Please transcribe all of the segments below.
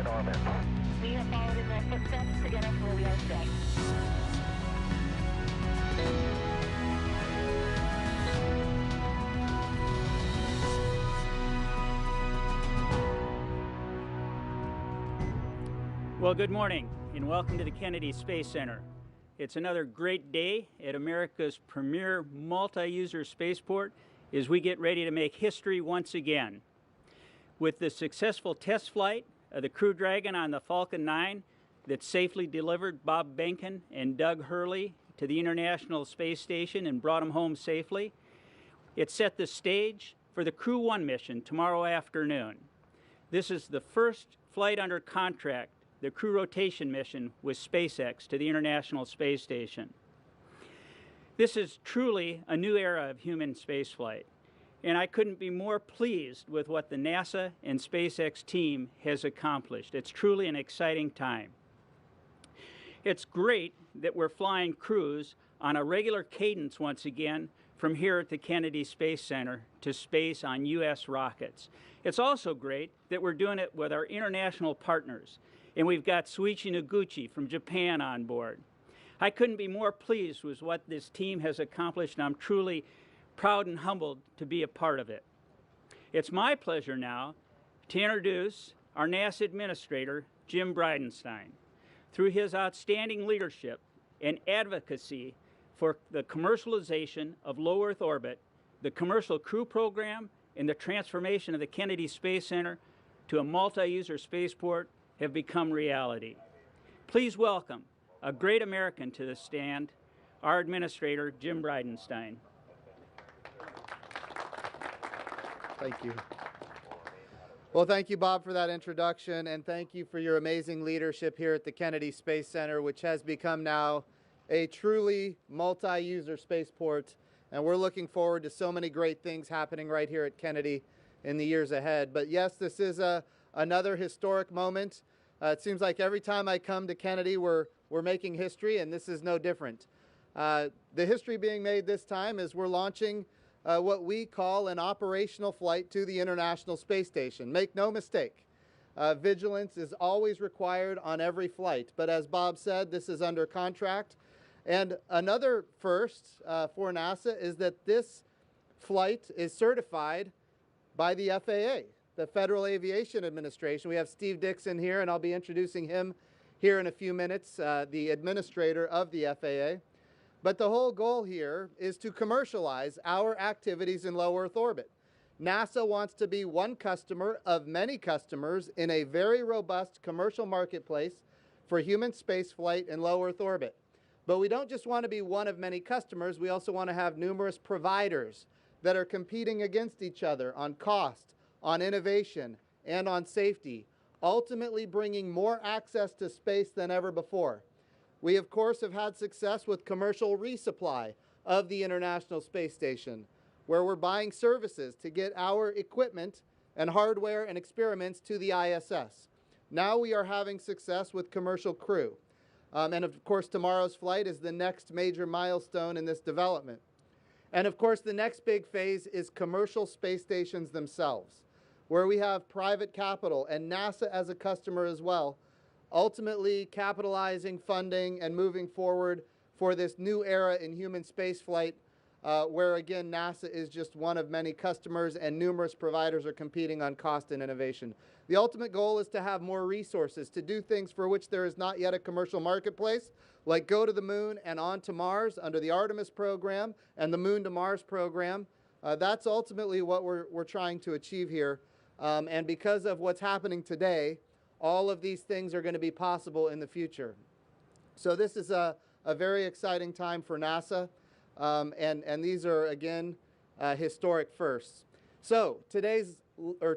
in orbit. We have followed in their footsteps to get us where we are today. Well, good morning and welcome to the Kennedy Space Center. It's another great day at America's premier multi-user spaceport as we get ready to make history once again. With the successful test flight of the Crew Dragon on the Falcon 9 that safely delivered Bob Behnken and Doug Hurley to the International Space Station and brought them home safely, it set the stage for the Crew 1 mission tomorrow afternoon. This is the first flight under contract, the crew rotation mission with SpaceX to the International Space Station. This is truly a new era of human spaceflight, and I couldn't be more pleased with what the NASA and SpaceX team has accomplished. It's truly an exciting time. It's great that we're flying crews on a regular cadence once again from here at the Kennedy Space Center to space on U.S. rockets. It's also great that we're doing it with our international partners, and we've got Soichi Noguchi from Japan on board. I couldn't be more pleased with what this team has accomplished, and I'm truly proud and humbled to be a part of it. It's my pleasure now to introduce our NASA Administrator, Jim Bridenstine. Through his outstanding leadership and advocacy for the commercialization of low Earth orbit, the commercial crew program, and the transformation of the Kennedy Space Center to a multi-user spaceport have become reality. Please welcome a great American to the stand, our Administrator, Jim Bridenstine. Thank you. Well, thank you, Bob, for that introduction, and thank you for your amazing leadership here at the Kennedy Space Center, which has become now a truly multi-user spaceport, and we're looking forward to so many great things happening right here at Kennedy in the years ahead. But yes, this is another historic moment. It seems like every time I come to Kennedy, we're making history, and this is no different. The history being made this time is we're launching what we call an operational flight to the International Space Station. Make no mistake, vigilance is always required on every flight. But as Bob said, this is under contract. And another first for NASA is that this flight is certified by the FAA, the Federal Aviation Administration. We have Steve Dixon here, and I'll be introducing him here in a few minutes, the administrator of the FAA. But the whole goal here is to commercialize our activities in low Earth orbit. NASA wants to be one customer of many customers in a very robust commercial marketplace for human spaceflight in low Earth orbit. But we don't just want to be one of many customers, we also want to have numerous providers that are competing against each other on cost, on innovation, and on safety, ultimately bringing more access to space than ever before. We, of course, have had success with commercial resupply of the International Space Station, where we're buying services to get our equipment and hardware and experiments to the ISS. Now we are having success with commercial crew. And of course, tomorrow's flight is the next major milestone in this development. And of course, the next big phase is commercial space stations themselves, where we have private capital and NASA as a customer as well, ultimately capitalizing, funding, and moving forward for this new era in human spaceflight, where again, NASA is just one of many customers and numerous providers are competing on cost and innovation. The ultimate goal is to have more resources to do things for which there is not yet a commercial marketplace, like go to the moon and on to Mars under the Artemis program and the Moon to Mars program. That's ultimately what we're trying to achieve here. And because of what's happening today, all of these things are going to be possible in the future. So this is a very exciting time for NASA, and these are, again, historic firsts. So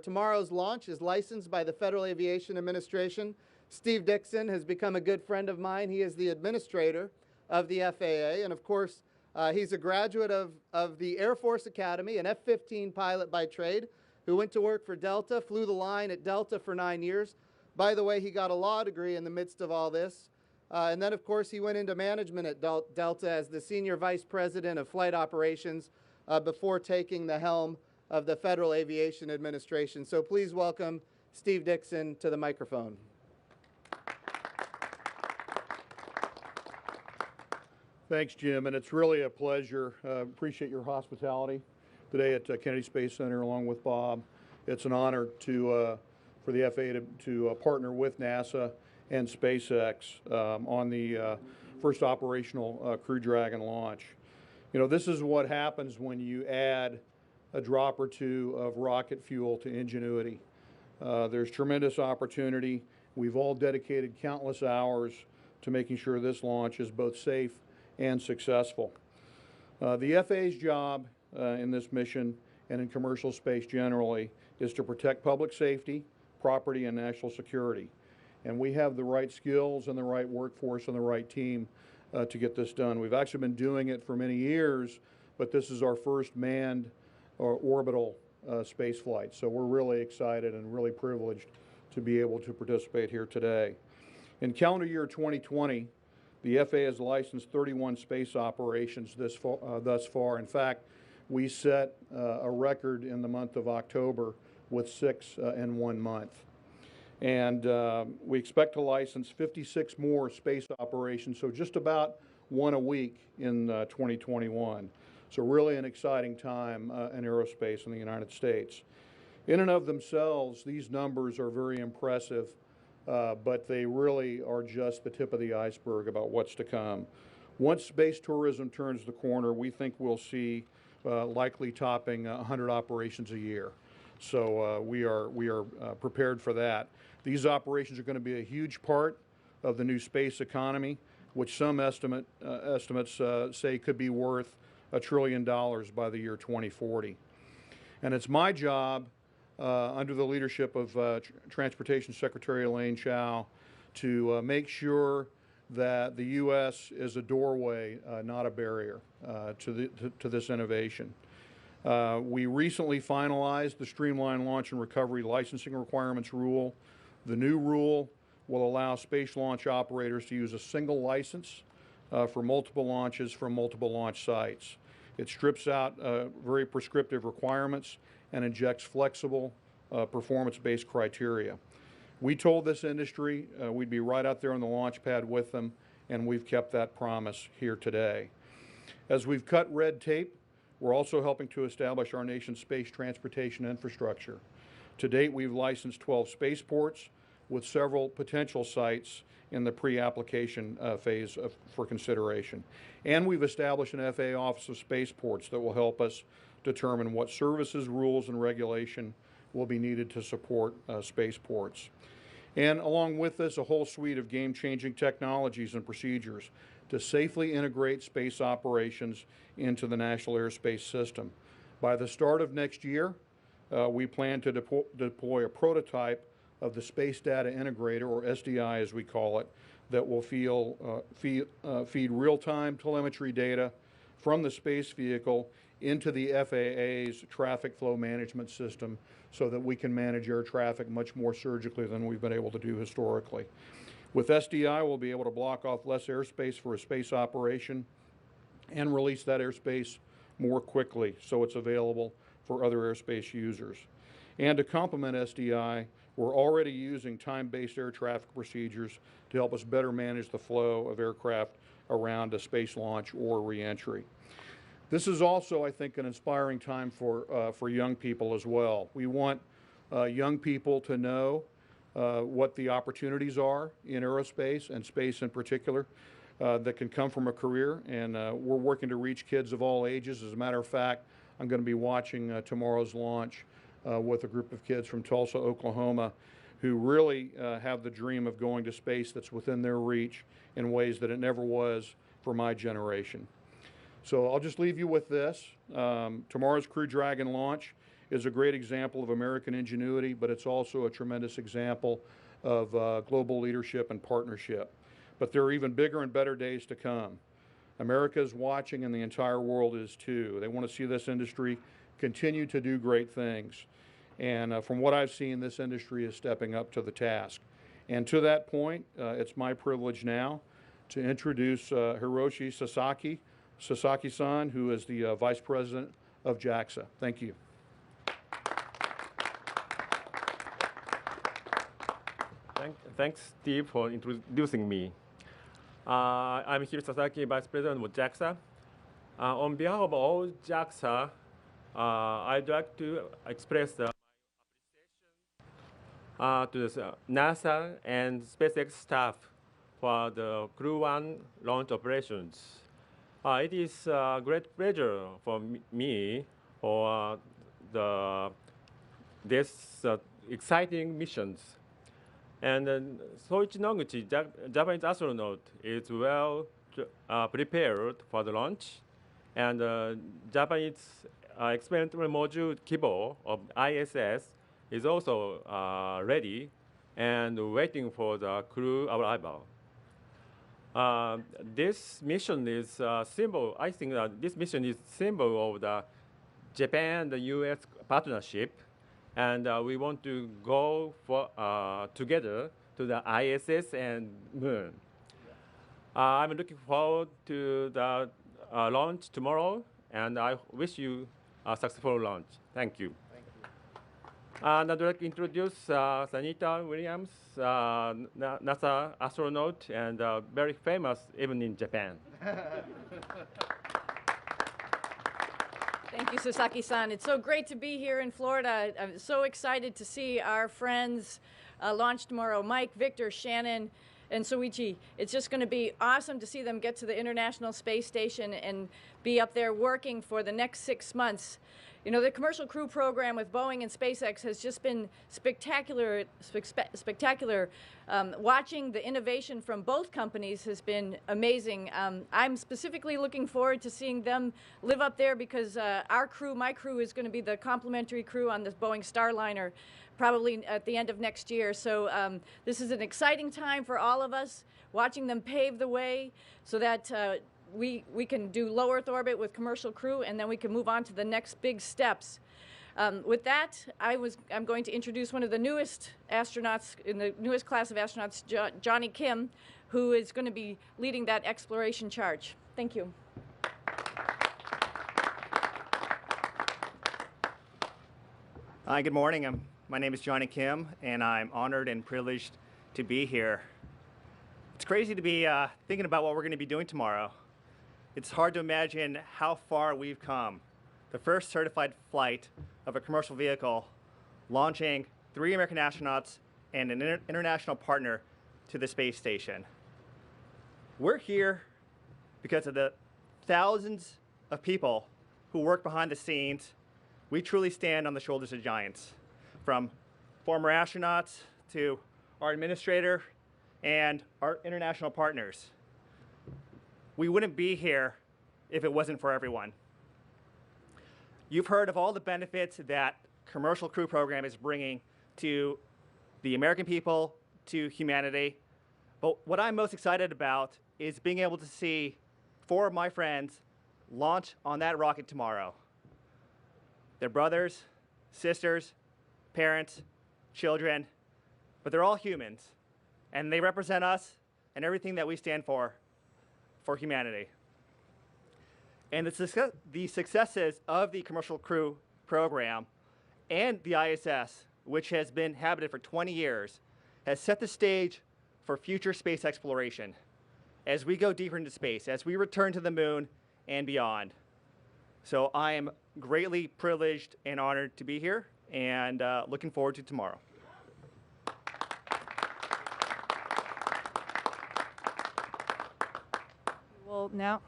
tomorrow's launch is licensed by the Federal Aviation Administration. Steve Dixon has become a good friend of mine. He is the administrator of the FAA, and of course, he's a graduate of the Air Force Academy, an F-15 pilot by trade, who went to work for Delta, flew the line at Delta for 9 years. By the way, he got a law degree in the midst of all this. And then, of course, he went into management at Delta as the Senior Vice President of Flight Operations before taking the helm of the Federal Aviation Administration. So please welcome Steve Dixon to the microphone. Thanks, Jim, and it's really a pleasure. Appreciate your hospitality today at Kennedy Space Center along with Bob. It's an honor to for the FAA to partner with NASA and SpaceX on the first operational Crew Dragon launch. You know, this is what happens when you add a drop or two of rocket fuel to ingenuity. There's tremendous opportunity. We've all dedicated countless hours to making sure this launch is both safe and successful. The FAA's job in this mission and in commercial space generally is to protect public safety, property, and national security. And we have the right skills and the right workforce and the right team to get this done. We've actually been doing it for many years, but this is our first manned or orbital space flight. So we're really excited and really privileged to be able to participate here today. In calendar year 2020, the FAA has licensed 31 space operations thus far. In fact, we set a record in the month of October with 6 in 1 month. And we expect to license 56 more space operations, so just about one a week in 2021. So really an exciting time in aerospace in the United States. In and of themselves, these numbers are very impressive, but they really are just the tip of the iceberg about what's to come. Once space tourism turns the corner, we think we'll see likely topping 100 operations a year. So we are prepared for that. These operations are going to be a huge part of the new space economy, which some estimates say could be worth $1 trillion by the year 2040. And it's my job, under the leadership of Transportation Secretary Elaine Chao, to make sure that the U.S. is a doorway, not a barrier, to this innovation. We recently finalized the Streamlined Launch and Recovery Licensing Requirements Rule. The new rule will allow space launch operators to use a single license for multiple launches from multiple launch sites. It strips out very prescriptive requirements and injects flexible performance-based criteria. We told this industry we'd be right out there on the launch pad with them, and we've kept that promise here today. As we've cut red tape, we're also helping to establish our nation's space transportation infrastructure. To date, we've licensed 12 spaceports with several potential sites in the pre-application phase for consideration. And we've established an FAA Office of Spaceports that will help us determine what services, rules, and regulation will be needed to support spaceports. And along with this, a whole suite of game-changing technologies and procedures to safely integrate space operations into the National Airspace System. By the start of next year, we plan to deploy a prototype of the Space Data Integrator, or SDI as we call it, that will feed real-time telemetry data from the space vehicle into the FAA's traffic flow management system so that we can manage air traffic much more surgically than we've been able to do historically. With SDI, we'll be able to block off less airspace for a space operation and release that airspace more quickly so it's available for other airspace users. And to complement SDI, we're already using time-based air traffic procedures to help us better manage the flow of aircraft around a space launch or reentry. This is also, I think, an inspiring time for young people as well. We want young people to know what the opportunities are in aerospace and space in particular that can come from a career, and we're working to reach kids of all ages. As a matter of fact, I'm going to be watching tomorrow's launch with a group of kids from Tulsa, Oklahoma, who really have the dream of going to space that's within their reach in ways that it never was for my generation. So I'll just leave you with this. Tomorrow's Crew Dragon launch is a great example of American ingenuity, but it's also a tremendous example of global leadership and partnership. But there are even bigger and better days to come. America is watching, and the entire world is too. They want to see this industry continue to do great things. And from what I've seen, this industry is stepping up to the task. And to that point, it's my privilege now to introduce Hiroshi Sasaki-san, who is the Vice President of JAXA. Thank you. Thanks, Steve, for introducing me. I'm Hiro Sasaki, Vice President of JAXA. On behalf of all JAXA, I'd like to express the to the NASA and SpaceX staff for the Crew 1 launch operations. It is a great pleasure for me for this exciting missions. And Soichi Noguchi, Japanese astronaut, is well prepared for the launch. And Japanese experimental module Kibo of ISS is also ready and waiting for the crew arrival. This mission is a symbol. I think that this mission is symbol of the Japan, the U.S. partnership, and we want to go for, together to the ISS and Moon. I'm looking forward to the launch tomorrow, and I wish you a successful launch. Thank you. And I'd like to introduce Sanita Williams, NASA astronaut, and very famous even in Japan. Thank you, Sasaki-san. It's so great to be here in Florida. I'm so excited to see our friends launch tomorrow, Mike, Victor, Shannon, and Soichi. It's just going to be awesome to see them get to the International Space Station and be up there working for the next 6 months. You know, the Commercial Crew Program with Boeing and SpaceX has just been spectacular. Watching the innovation from both companies has been amazing. I'm specifically looking forward to seeing them live up there because our crew, my crew, is going to be the complimentary crew on this Boeing Starliner probably at the end of next year. So this is an exciting time for all of us, watching them pave the way so that we can do low Earth orbit with Commercial Crew, and then we can move on to the next big steps. With that, I'm going to introduce one of the newest astronauts in the newest class of astronauts, Johnny Kim, who is going to be leading that exploration charge. Thank you. Hi, good morning. My name is Johnny Kim, and I'm honored and privileged to be here. It's crazy to be thinking about what we're going to be doing tomorrow. It's hard to imagine how far we've come. The first certified flight of a commercial vehicle launching 3 American astronauts and an international partner to the space station. We're here because of the thousands of people who work behind the scenes. We truly stand on the shoulders of giants, from former astronauts to our administrator and our international partners. We wouldn't be here if it wasn't for everyone. You've heard of all the benefits that Commercial Crew Program is bringing to the American people, to humanity. But what I'm most excited about is being able to see 4 of my friends launch on that rocket tomorrow. They're brothers, sisters, parents, children, but they're all humans, and they represent us and everything that we stand for humanity. And the successes of the Commercial Crew Program and the ISS, which has been habited for 20 years, has set the stage for future space exploration as we go deeper into space, as we return to the moon and beyond. So I am greatly privileged and honored to be here, and looking forward to tomorrow. Well, now,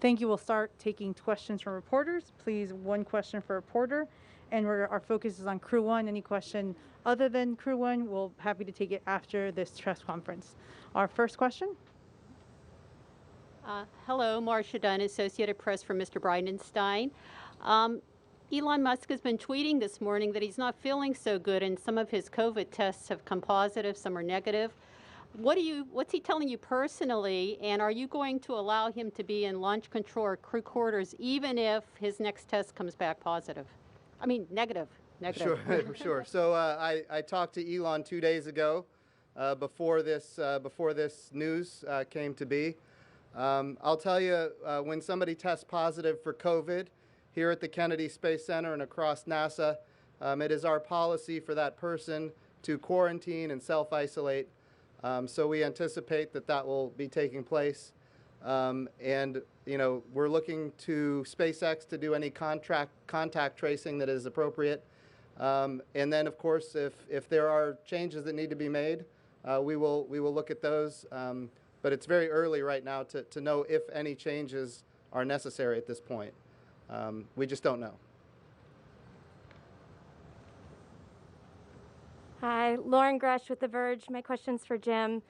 thank you. We'll start taking questions from reporters. Please, 1 question for a reporter. And our focus is on Crew 1. Any question other than Crew 1, we'll be happy to take it after this press conference. Our first question. Hello, Marcia Dunn, Associated Press for Mr. Bridenstine. Elon Musk has been tweeting this morning that he's not feeling so good, and some of his COVID tests have come positive, some are negative. What's he telling you personally, and are you going to allow him to be in launch control or crew quarters even if his next test comes back positive? I mean, negative. Sure, sure. So I talked to Elon 2 days ago before this news came to be. I'll tell you, when somebody tests positive for COVID here at the Kennedy Space Center and across NASA, it is our policy for that person to quarantine and self-isolate So we anticipate that that will be taking place. And we're looking to SpaceX to do any contact tracing that is appropriate. And then, of course, if there are changes that need to be made, we will look at those. But it's very early right now to know if any changes are necessary at this point. We just don't know. Hi, Lauren Gresh with The Verge. My question's for Jim.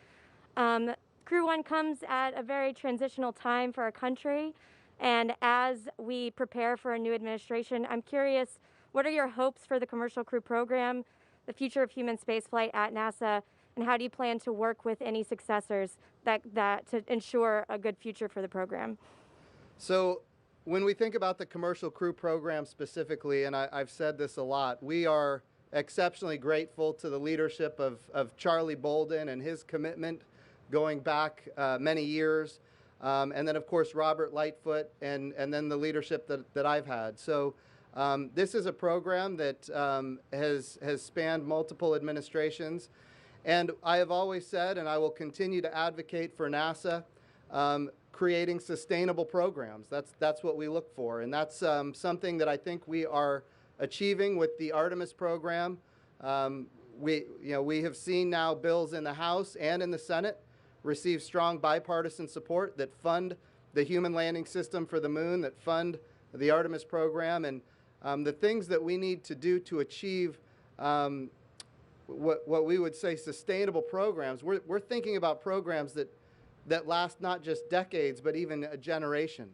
Crew 1 comes at a very transitional time for our country, and as we prepare for a new administration, I'm curious, what are your hopes for the Commercial Crew Program, the future of human spaceflight at NASA, and how do you plan to work with any successors that to ensure a good future for the program? So when we think about the Commercial Crew Program specifically, and I've said this a lot, we are exceptionally grateful to the leadership of Charlie Bolden and his commitment going back many years, and then of course Robert Lightfoot, and then the leadership that I've had. So this is a program that has spanned multiple administrations, and I have always said, and I will continue to advocate for NASA creating sustainable programs. That's what we look for, and that's something that I think we are achieving with the Artemis program. We have seen now bills in the House and in the Senate receive strong bipartisan support that fund the human landing system for the moon, that fund the Artemis program, and the things that we need to do to achieve what we would say sustainable programs. We're thinking about programs that last not just decades, but even a generation.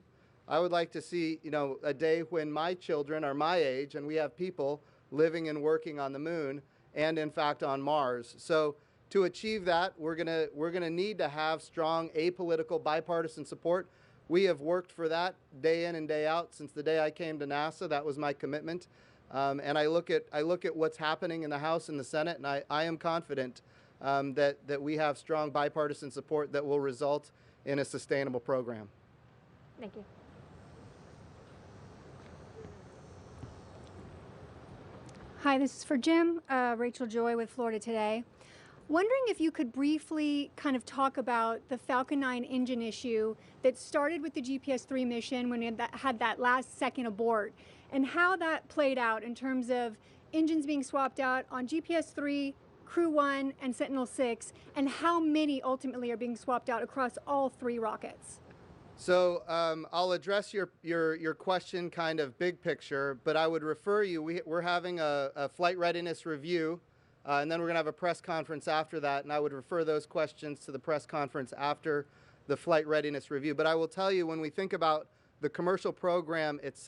I would like to see, a day when my children are my age and we have people living and working on the moon and, in fact, on Mars. So to achieve that, we're gonna need to have strong apolitical bipartisan support. We have worked for that day in and day out since the day I came to NASA. That was my commitment. And I look at what's happening in the House and the Senate, and I am confident that we have strong bipartisan support that will result in a sustainable program. Thank you. Hi, this is for Jim. Rachel Joy with Florida Today. Wondering if you could briefly kind of talk about the Falcon 9 engine issue that started with the GPS-3 mission when it had that last second abort, and how that played out in terms of engines being swapped out on GPS-3, Crew 1, and Sentinel-6, and how many ultimately are being swapped out across all 3 rockets. So I'll address your question kind of big picture, but I would refer you, we're having a flight readiness review, and then we're going to have a press conference after that, and I would refer those questions to the press conference after the flight readiness review. But I will tell you, when we think about the commercial program itself,